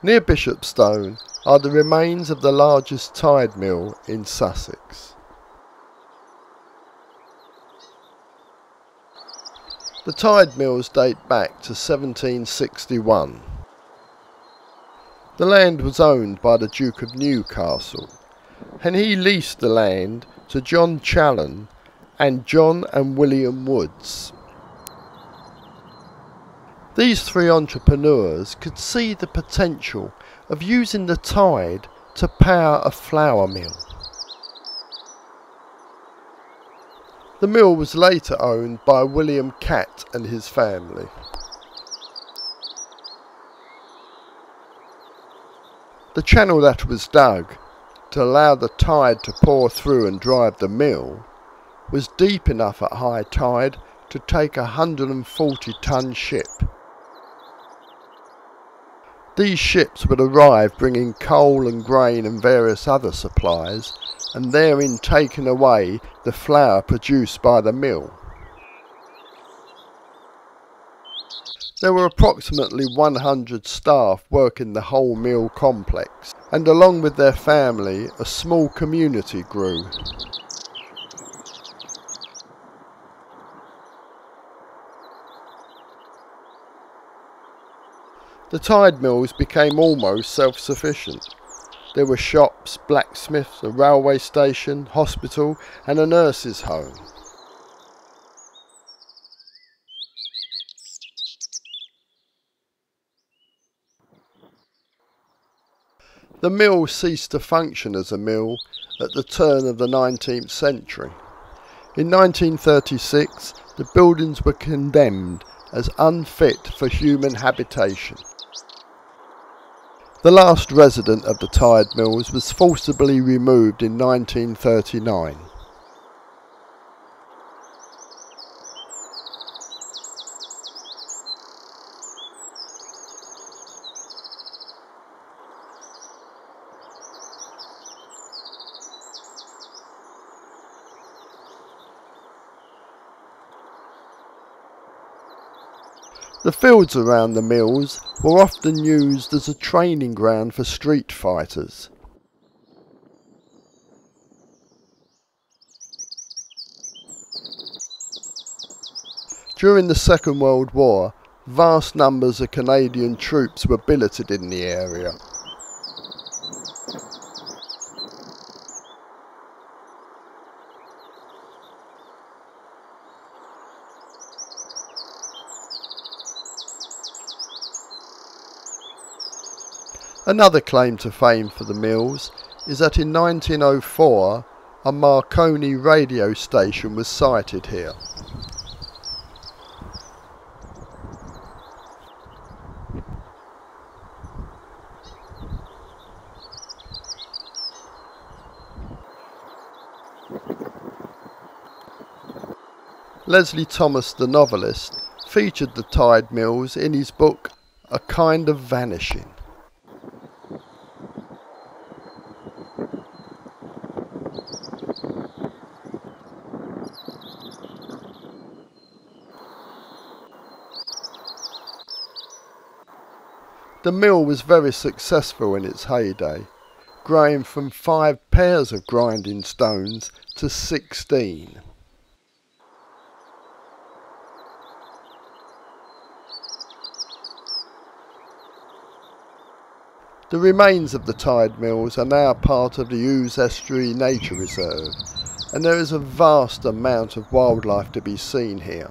Near Bishopstone are the remains of the largest tide mill in Sussex. The tide mills date back to 1761. The land was owned by the Duke of Newcastle, and he leased the land to John Challen and John and William Woods. These three entrepreneurs could see the potential of using the tide to power a flour mill. The mill was later owned by William Catt and his family. The channel that was dug to allow the tide to pour through and drive the mill was deep enough at high tide to take a 140-ton ship. These ships would arrive bringing coal and grain and various other supplies, and therein taking away the flour produced by the mill. There were approximately 100 staff working the whole mill complex, and along with their family, a small community grew. The tide mills became almost self-sufficient. There were shops, blacksmiths, a railway station, hospital and a nurses' home. The mill ceased to function as a mill at the turn of the 19th century. In 1936, the buildings were condemned as unfit for human habitation. The last resident of the tide mills was forcibly removed in 1939. The fields around the mills were often used as a training ground for street fighters. During the Second World War, vast numbers of Canadian troops were billeted in the area. Another claim to fame for the mills is that in 1904 a Marconi radio station was sited here. Leslie Thomas, the novelist, featured the tide mills in his book A Kind of Vanishing. The mill was very successful in its heyday, growing from 5 pairs of grinding stones to 16. The remains of the tide mills are now part of the Ouse Estuary Nature Reserve, and there is a vast amount of wildlife to be seen here.